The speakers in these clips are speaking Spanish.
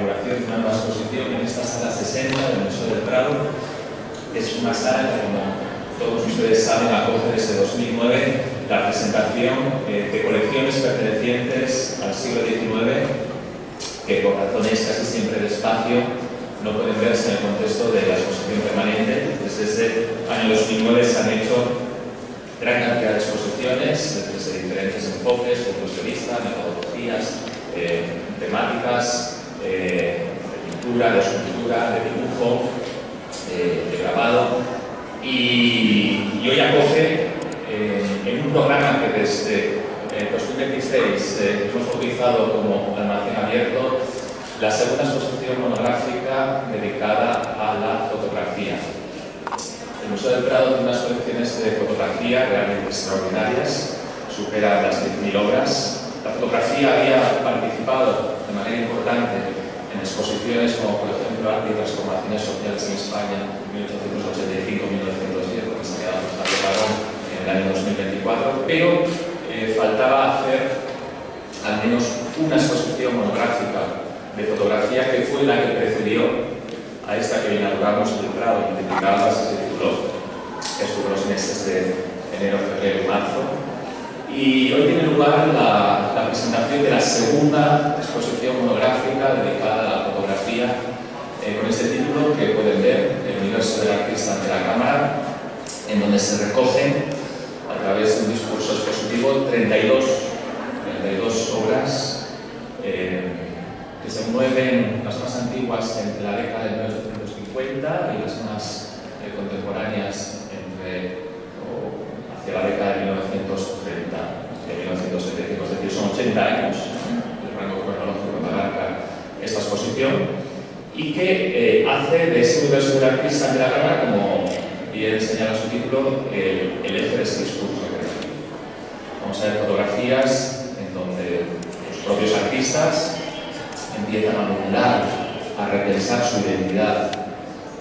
inauguración de una nueva exposición en esta sala 60 del Museo del Prado. Es una sala que, como todos ustedes saben, acoge desde 2009 la presentación de colecciones pertenecientes al siglo XIX que, por razones casi siempre de espacio, no pueden verse en el contexto de la exposición permanente. Desde el año 2009 se han hecho gran cantidad de exposiciones desde diferentes enfoques, puntos de vista, metodologías, temáticas, de pintura, de escultura, de dibujo, de grabado, y hoy acoge en un programa que desde 2016 hemos bautizado como Almacén Abierto, la segunda exposición monográfica dedicada a la fotografía. El Museo del Prado tiene unas colecciones de fotografía realmente extraordinarias, supera las 10.000 obras. La fotografía había participado de manera importante en exposiciones como, por ejemplo, Arte y Transformaciones Sociales en España, 1885-1910, que se había dado en el año 2024, pero faltaba hacer al menos una exposición monográfica de fotografía, que fue la que precedió a esta que inauguramos en el Prado, dedicada a ese título, que estuvo los meses de enero, febrero y marzo. Y hoy tiene lugar la presentación de la segunda exposición monográfica dedicada a la fotografía, con este título que pueden ver, El universo del artista ante la cámara, en donde se recogen, a través de un discurso expositivo, 32 obras que se mueven, las más antiguas entre la década de 1850 y las más contemporáneas hacia la década de 1930, de 1975, es decir, son 80 años el rango cronológico que abarca esta exposición, y que hace de ese universo del artista ante la cámara, como bien señala su título, el eje de este discurso creativo. Vamos a ver fotografías en donde los propios artistas empiezan a modular, a repensar su identidad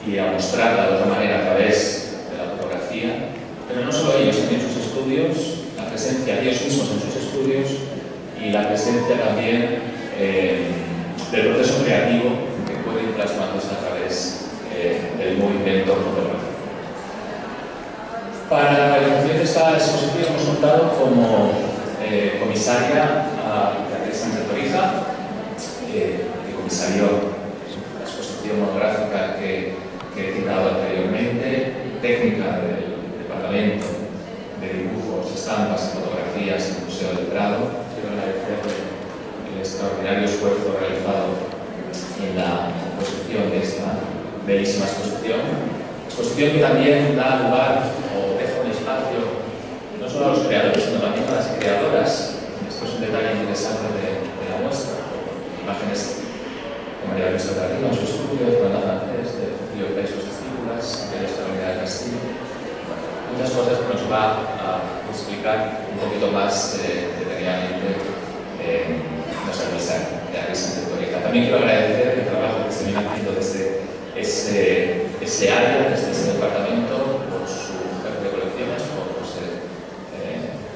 y a mostrarla de otra manera a través de la fotografía, pero no solo ellos, también sus estudios, la presencia de ellos mismos en sus estudios y la presencia también del proceso creativo que puede ir plasmándose a través del movimiento fotográfico. Para la realización de esta exposición hemos contado como comisaria a Beatriz Sánchez Toriza, que comisarió la exposición monográfica que he citado anteriormente, técnica del Departamento de Dibujos, Estampas y Fotografías del Museo del Prado. Quiero agradecerle el extraordinario esfuerzo realizado en la composición de esta bellísima exposición que también da lugar o deja un espacio no solo a los creadores, sino también a las creadoras. Esto es un detalle interesante de la muestra. Imágenes de María Luisa de Arriba en su estudio, de Fernanda Francés, de Cecilio Pérez, sus testículas, de la Unidad del Castillo. Muchas cosas que nos va a explicar un poquito más detenidamente nuestra comisaria de Beatriz Sánchez Toriza. También quiero agradecer el trabajo que se viene haciendo desde ese área, desde ese departamento, por su jefe de colecciones, por José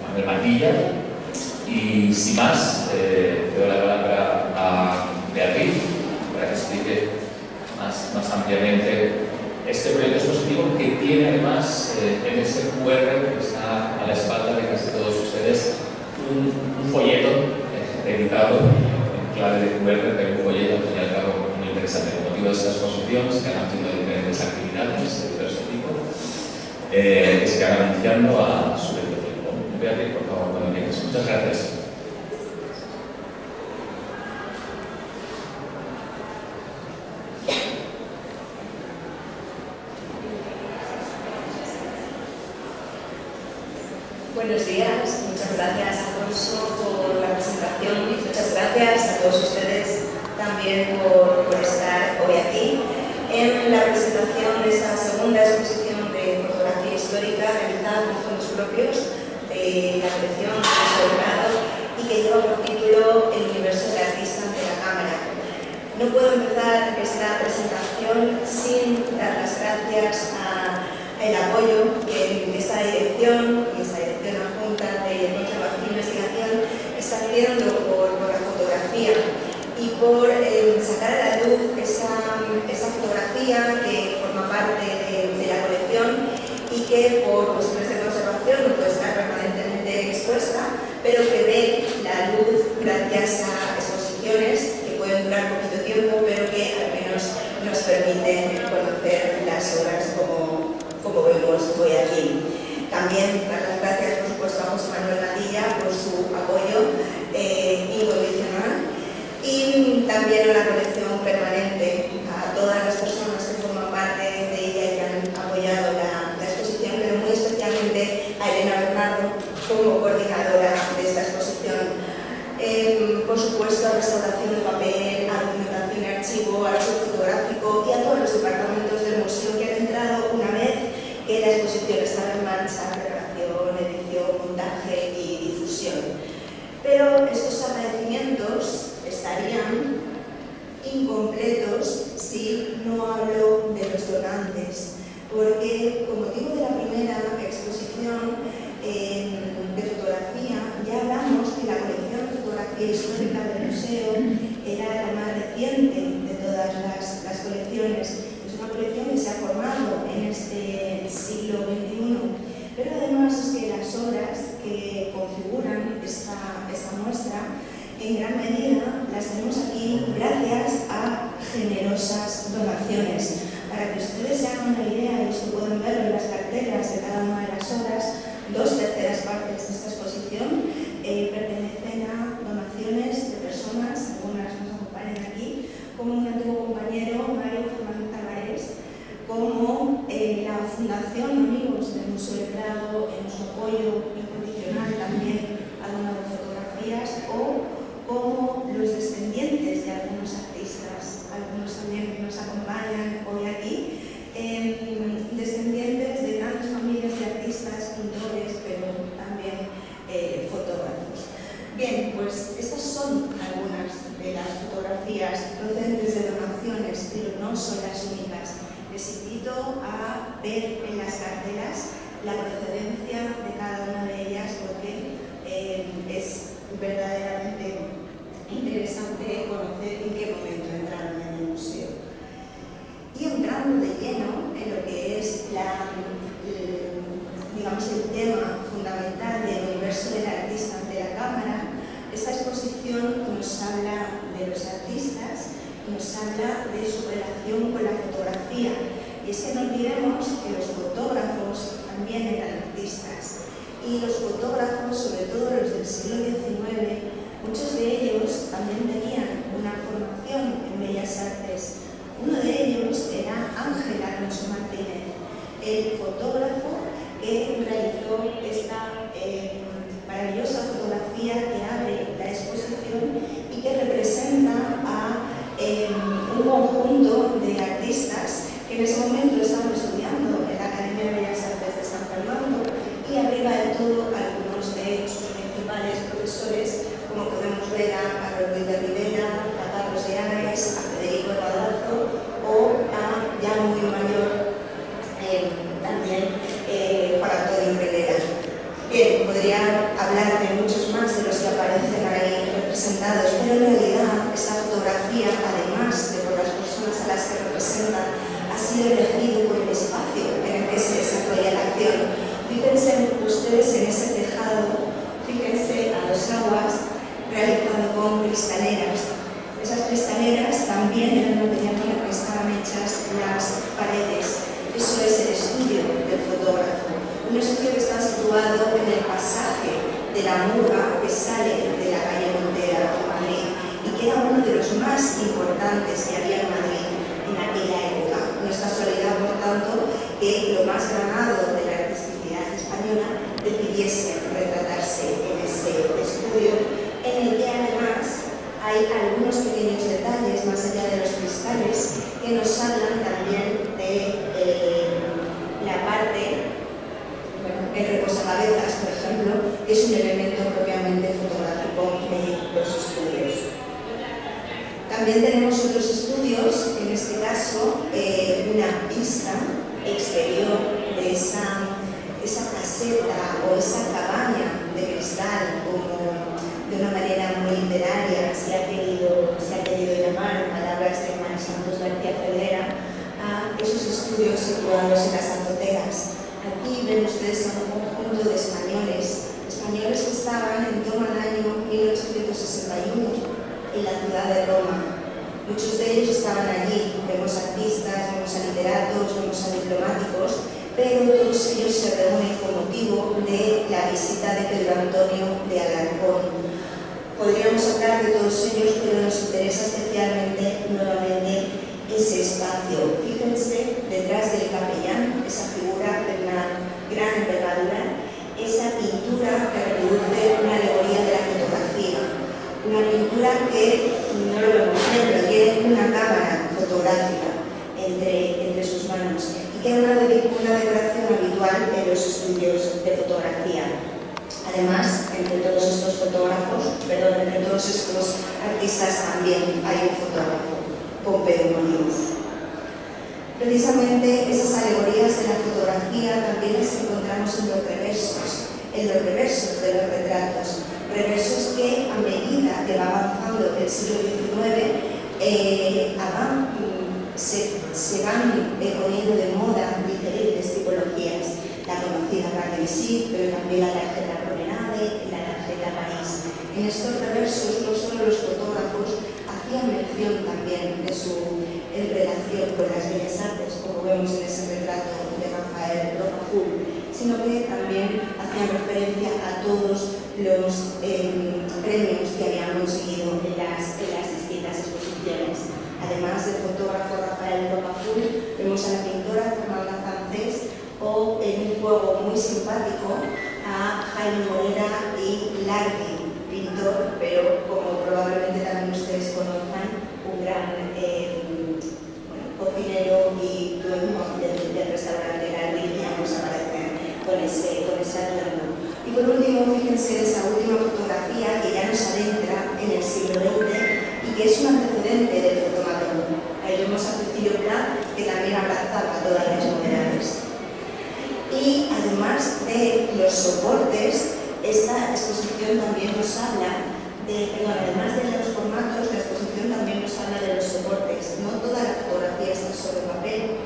Manuel Mantilla. Y sin más, le doy la palabra a Beatriz para que explique más ampliamente este proyecto expositivo, que tiene además en ese QR que está a la espalda de casi todos ustedes un folleto editado en clave de QR, de un folleto al fin y al cabo muy interesante. Con motivo de esta exposición se han haciendo diferentes actividades de diverso tipo que se van anunciando a su debido tiempo. Beatriz, por favor, cuando vienes. Muchas gracias. Buenos días, muchas gracias Alfonso por la presentación y muchas gracias a todos ustedes también por estar hoy aquí en la presentación de esta segunda exposición de fotografía histórica realizada con fondos propios de la colección Museo del Prado y que lleva por título El universo del artista ante la cámara. No puedo empezar esta presentación sin dar las gracias al apoyo que esta dirección y esta dirección adjunta de conservación e investigación está pidiendo por la fotografía y por sacar a la luz esa fotografía que forma parte de la colección y que por cuestiones de conservación no puede estar permanentemente expuesta, pero que ve la luz gracias a exposiciones que pueden durar poquito tiempo, pero que al menos nos permiten conocer las obras como vemos hoy aquí. También dar las gracias, por supuesto, a José Manuel Madilla por su apoyo incondicional y también a la colección permanente, a todas las personas que forman parte de ella y que han apoyado la exposición, pero muy especialmente a Elena Bernardo como coordinadora de esta exposición. Por supuesto, a restauración de papel, a documentación y archivo, al archivo fotográfico y a todos los departamentos del museo que han entrado una vez que la exposición estaba en marcha, preparación, edición, montaje y difusión. Pero estos agradecimientos estarían incompletos si no hablo de los donantes, porque con motivo de la primera exposición de fotografía ya hablamos que la colección de fotografía histórica del museo era la más reciente de todas las colecciones. Es una colección que se ha formado en este siglo XXI, pero además es que las obras que configuran esta muestra en gran medida las tenemos aquí gracias a generosas donaciones. Para que ustedes se hagan una idea, y esto pueden verlo en las cartelas de cada una de las obras, 2/3 partes de esta exposición pertenecen a donaciones de personas, algunas nos acompañan aquí, como un antiguo compañero, Mario Fernández Tavares, como la Fundación Amigos del Museo del Prado, en su apoyo incondicional también ha donado fotografías, o como los descendientes de algunos artistas, algunos también que nos acompañan hoy aquí, descendientes de grandes familias de artistas, pintores, pero también fotógrafos. Bien, pues estas son algunas de las fotografías procedentes de donaciones, pero no son las únicas. Les invito a ver en las cartelas la procedencia de cada una de ellas porque es verdaderamente interesante conocer en qué momento entraron en el museo. Y entrando de lleno en lo que es digamos, el tema fundamental del universo del artista ante la cámara, esta exposición nos habla de los artistas y nos habla de su relación con la fotografía. Y es que no olvidemos que los fotógrafos también eran artistas. Y los fotógrafos, sobre todo los del siglo XIX, muchos de ellos también tenían una formación en Bellas Artes. Uno de ellos era Ángel Alonso Martínez, el fotógrafo que realizó esta maravillosa fotografía que abre la exposición y que representa a un conjunto de artistas que en ese momento estaban estudiando en la Academia de Bellas Artes de San Fernando, y arriba de todo algunos de sus principales profesores, como podemos ver a Carlos Ruiz de Rivera, a Carlos de Ares, a Federico Madrazo o a ya muy mayor también Juan Antonio Pereira. Bien, podría hablar de muchos más de los que aparecen ahí representados, pero en realidad esta fotografía, además de por las personas a las que representan, ha sido elegido por el espacio en el que se desarrolla la acción. Fíjense ustedes en ese tejado, fíjense a las aguas realizado con cristaleras. Esas cristaleras también eran material con el que estaban hechas las paredes. Eso es el estudio del fotógrafo. Un estudio que está situado en el pasaje de la Murga que sale de la calle Montera en Madrid y que era uno de los más importantes que había en Madrid en aquella época. No es casualidad, por tanto, que lo más granado de la artisticidad española decidiese retratarse en ese estudio, en el que además hay algunos pequeños detalles más allá de los cristales que nos hablan también de la parte, el reposacabezas, por ejemplo, que es un elemento propiamente fotográfico de los estudios. También tenemos otros estudios, en este caso una vista exterior de esa caseta o esa cabaña de cristal, como de una manera muy literaria se ha querido llamar, en palabras de Juan situándose en las azoteas. Aquí ven ustedes a un conjunto de españoles que estaban en torno al año 1861 en la ciudad de Roma. Muchos de ellos estaban allí, vemos artistas, vemos a literatos, vemos a diplomáticos, pero todos ellos se reúnen con motivo de la visita de Pedro Antonio de Alarcón. Podríamos hablar de todos ellos, pero nos interesa especialmente nuevamente ese espacio. Fíjense detrás del capellán, esa figura de una gran envergadura, esa pintura que reproduce una alegoría de la fotografía. Una pintura que, no lo vemos bien, pero tiene una cámara fotográfica entre sus manos y que es una decoración habitual en los estudios de fotografía. Además, entre todos estos artistas también hay un fotógrafo, Pompeu Molins. Precisamente esas alegorías de la fotografía también las encontramos en los reversos de los retratos, reversos que a medida que va avanzando el siglo XIX se van poniendo de moda diferentes tipologías, la conocida Garde Visite, pero también la tarjeta Promenade y la tarjeta París. En estos reversos no solo los fotógrafos hacían mención también en relación con las bellas artes, como vemos en ese retrato de Rafael Rocafull, sino que también hacían referencia a todos los premios que habían conseguido en las distintas exposiciones. Además del fotógrafo Rafael Rocafull, vemos a la pintora Fernanda Francés o, en un juego muy simpático, a Jaime Morera y Lardi, pintor, pero como probablemente también ustedes conozcan, un gran cocinero y dueño del restaurante Lardi, y ambos aparecen con ese atuendo. Y por último, fíjense esa última fotografía que ya nos adentra en el siglo XX y que es un antecedente del fotomatón. Ahí vemos a Cecilio Pla, que también abrazaba todas las novedades. Y además de los soportes, esta exposición también nos habla además de los formatos, la exposición también nos habla de los soportes. No toda la fotografía está sobre papel.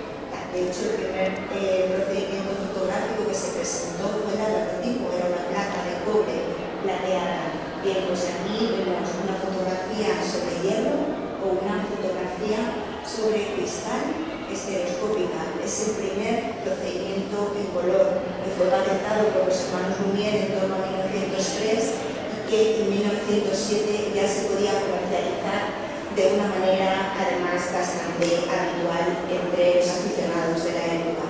De hecho, el primer procedimiento fotográfico que se presentó fue el daguerrotipo, era una placa de cobre plateada. Bien, pues aquí vemos una fotografía sobre hierro o una fotografía sobre cristal estereoscópica. Es el primer procedimiento en color que fue patentado por los hermanos Lumière en torno a 1903 y que en 1907 ya se podía comercializar de una manera además bastante habitual entre los aficionados de la época.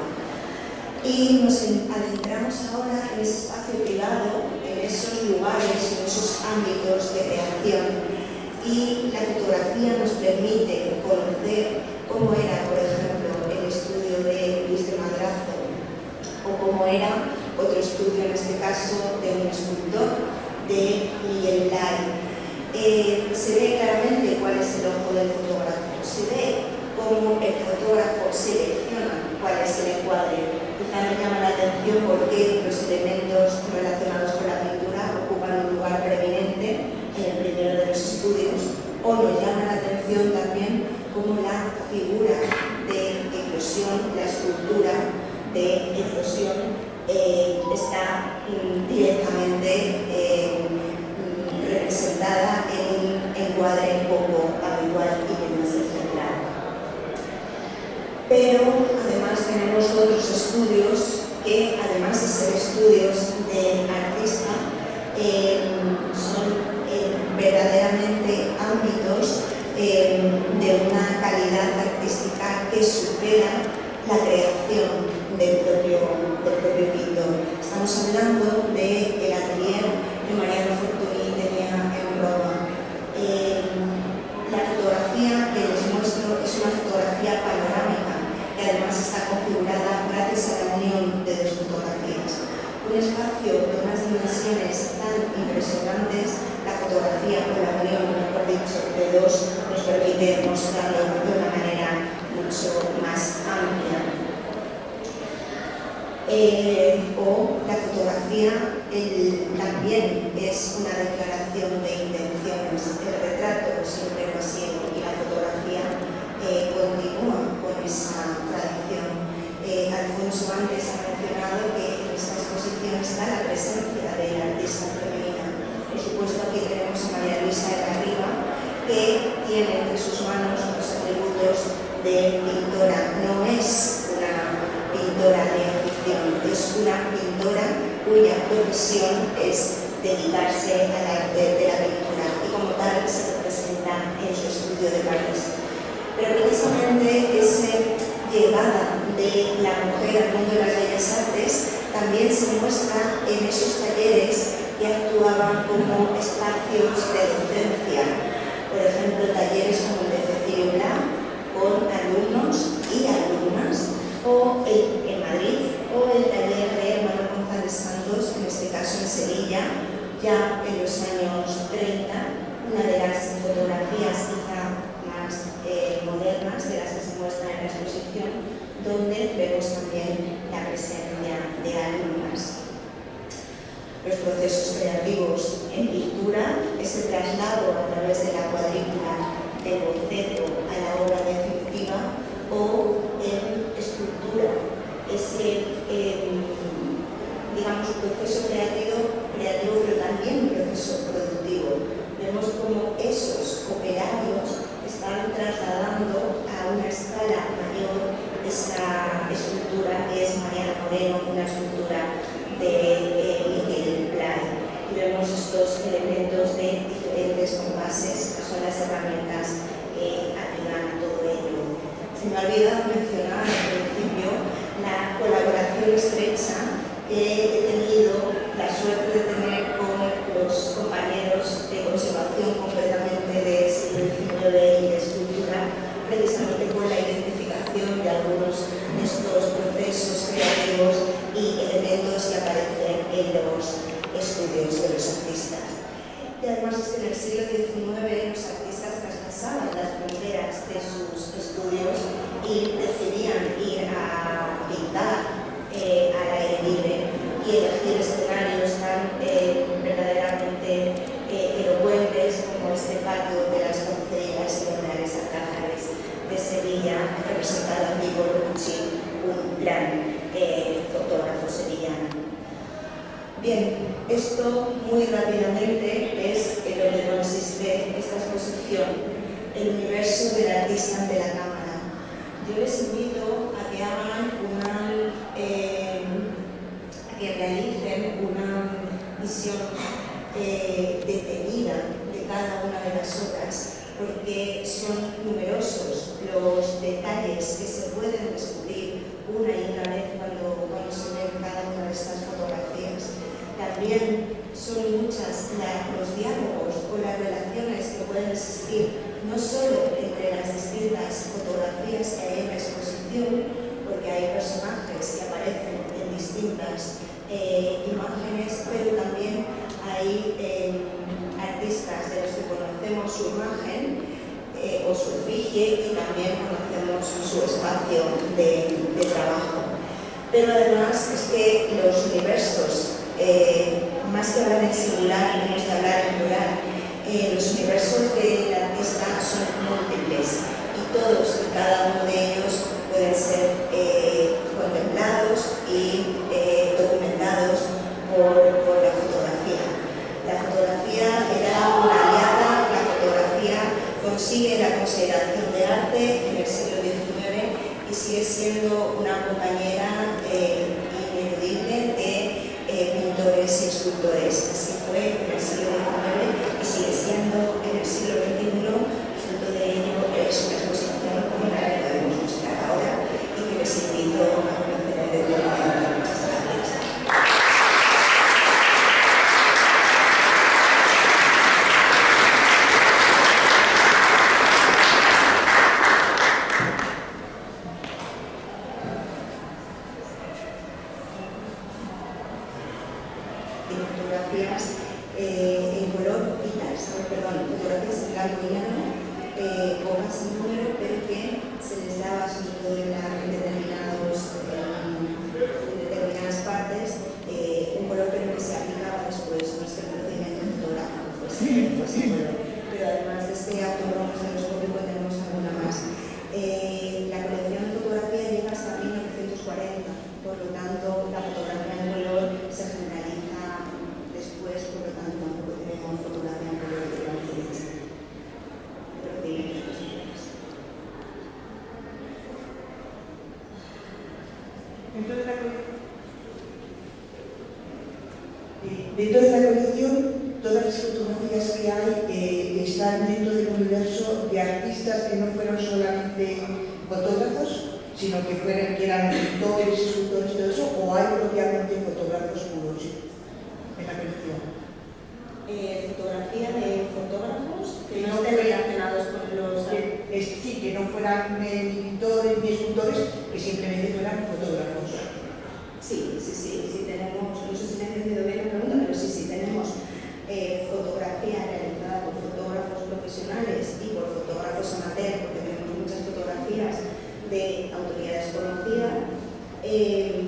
Y nos adentramos ahora en ese espacio privado, en esos lugares, en esos ámbitos de creación. Y la fotografía nos permite conocer cómo era, por ejemplo, el estudio de Luis de Madrazo, o cómo era otro estudio, en este caso, de un escultor, de Miguel Blay. Se ve claramente cuál es el ojo del fotógrafo, se ve cómo el fotógrafo selecciona cuál es el encuadre. Quizá me llama la atención porque los elementos relacionados con la pintura ocupan un lugar preeminente en el primero de los estudios, o nos llama la atención también cómo la figura de eclosión, la escultura de eclosión está directamente representada en un encuadre poco habitual y menos ejemplar. Pero además tenemos otros estudios que, además de ser estudios de artista, son verdaderamente ámbitos de una calidad artística que supera la creación del propio pintor. Estamos hablando del atelier de Mariano Fortuny en Roma. La fotografía que les muestro es una fotografía panorámica que además está configurada gracias a la unión de dos fotografías. Un espacio de unas dimensiones tan impresionantes, la fotografía con la unión, mejor dicho, de dos nos permite mostrarlo de una manera mucho más amplia. O la fotografía también es una declaración de intenciones. El retrato siempre lo ha sido y la fotografía continúa con esa tradición. de pintora. No es una pintora de afición, es una pintora cuya profesión es dedicarse al arte de la pintura y como tal se representa en su estudio de París. Pero precisamente esa llegada de la mujer al mundo de las bellas artes también se muestra en esos talleres que actuaban como espacios de docencia. Por ejemplo, talleres como el de Cecilio Blanc, con alumnos y alumnas, o en Madrid, o el taller de Manuel González Santos, en este caso en Sevilla, ya en los años 30, una de las fotografías quizá más modernas de las que se muestran en la exposición, donde vemos también la presencia de alumnas. Los procesos creativos en pintura, ese traslado a través de la cuadrícula del boceto a la obra definitiva, o en escultura, ese digamos, proceso creativo, pero también proceso productivo. Vemos cómo esos operarios están trasladando a una escala mayor esa escultura que es Mariana Moreno, una escultura de Miguel Blay. Y vemos estos elementos de diferentes compases, que son las herramientas que ayudan a todo ello. Se me olvida mencionar al principio la colaboración estrecha que he tenido la suerte de tener con los compañeros de conservación, concretamente de siglo XIX y de escultura, precisamente por la identificación de algunos de estos procesos creativos y elementos que aparecen en los estudios de los artistas. Y además es que en el siglo XIX los artistas traspasaban las fronteras de sus estudios y decidían ir a pintar al aire libre y elegir escenarios tan verdaderamente elocuentes como este patio de las Concerías y Baleares Alcázares de Sevilla, representado aquí por Pucci, un gran fotógrafo sevillano. Bien, esto muy rápidamente es en lo que consiste esta exposición, el universo del artista ante la cámara. Yo les invito a que hagan que realicen una visión detenida de cada una de las obras, porque son numerosos los detalles que se pueden descubrir una y otra vez cuando se ven cada una de estas fotografías. También son muchas los diálogos o las relaciones que pueden existir, no solo entre las distintas fotografías que hay en la exposición, porque hay personajes que aparecen en distintas imágenes, pero también hay artistas de los que conocemos su imagen o su efigie y también conocemos su espacio de trabajo. Pero además es que los universos, más que hablar en singular, tenemos que hablar en plural, los universos del artista son múltiples y todos y cada uno de ellos pueden ser contemplados y documentados por la fotografía. La fotografía era una aliada, la fotografía consigue la consideración de arte en el siglo XIX y sigue siendo una compañera ineludible de pintores y escultores. Así fue en el siglo XIX y sigue siendo en el siglo XXI. Fruto de ello es una exposición como la que podemos mostrar ahora y que les invito a conocer en determinado. Fotografías en color Dentro de la colección, todas las fotografías que hay están dentro del universo de artistas que no fueron solamente fotógrafos, sino que eran pintores, escultores, todo eso, o hay propiamente fotógrafos puros en la colección. Fotografía de fotógrafos que no estén relacionados con los... Sí, que no fueran ni pintores ni escultores, que simplemente fueran fotógrafos. Sí, tenemos, no sé si me he entendido bien la pregunta, pero sí, tenemos fotografía realizada por fotógrafos profesionales y por fotógrafos amateur, porque tenemos muchas fotografías de autoría desconocida que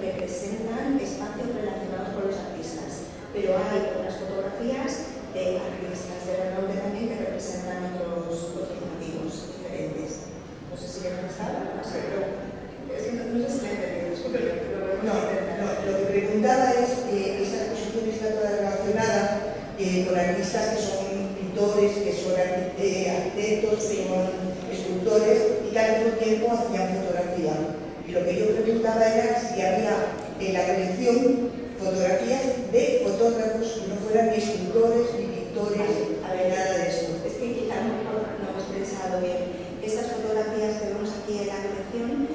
representan espacios relacionados con los artistas, pero hay otras fotografías de artistas de renombre también que representan otros motivos diferentes. No sé si ya me estaba, pero es que no sé si me he entendido, disculpe, pero lo que preguntaba es que esta exposición está toda relacionada con artistas que son pintores, que son arquitectos, que son escultores y que al mismo tiempo hacían fotografía. Y lo que yo preguntaba era si había en la colección fotografías de fotógrafos que no fueran ni escultores ni pintores, nada de eso. Es que quizá no hemos pensado bien. Estas fotografías que vemos aquí en la colección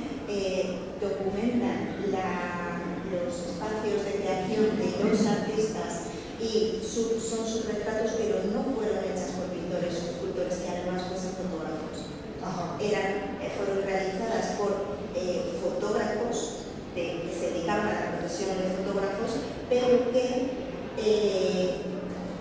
documentan los espacios de creación de los artistas y son sus retratos, pero no fueron hechas por pintores o escultores que además fuesen fotógrafos. Fueron realizadas por fotógrafos que se dedicaban a la profesión de fotógrafos, pero que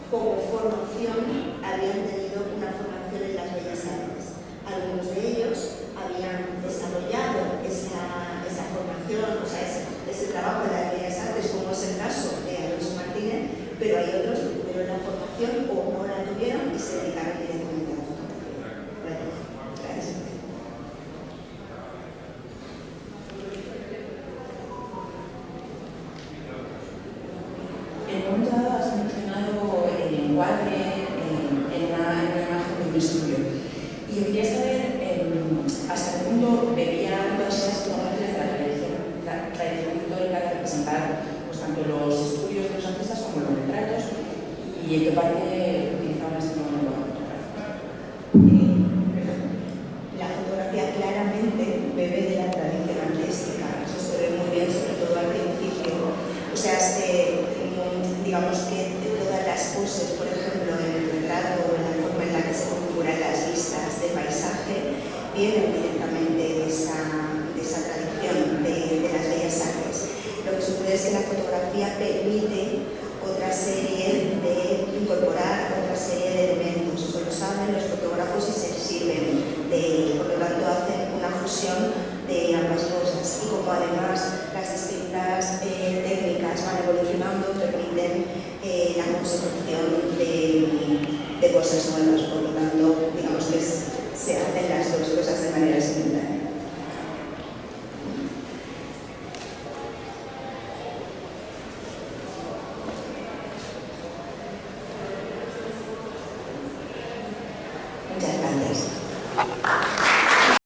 como formación habían tenido una formación en las bellas artes. Algunos de ellos habían desarrollado esa formación, o sea, ese trabajo de las bellas artes, como es el caso de Alonso Martínez, pero hay otros que tuvieron la formación o no la tuvieron y se dedicaron directamente a la fotografía. Gracias. En un momento dado has mencionado el encuadre en una imagen de un estudio. Y yo quería saber hasta qué punto bebían todas esas fotografías de la tradición pictórica de representar pues, tanto los estudios de los artistas como los retratos y en qué parte utilizaban este modelo fotográfico. La fotografía claramente bebe de la tradición artística, eso se ve muy bien, sobre todo al principio. O sea, digamos que todas las poses, por ejemplo, en el retrato o en la forma en la que se configuran las vistas de paisaje, vienen directamente de esa tradición de las bellas artes. Lo que sucede es que la fotografía permite otra serie de incorporar otra serie de elementos. Eso lo saben los fotógrafos y se sirven de ello. Por lo tanto, hacen una fusión de ambas cosas. Y como además las distintas técnicas van evolucionando, permiten la consecución de cosas nuevas. Por lo tanto, digamos que se hacen las dos cosas de manera simultánea. Muchas gracias.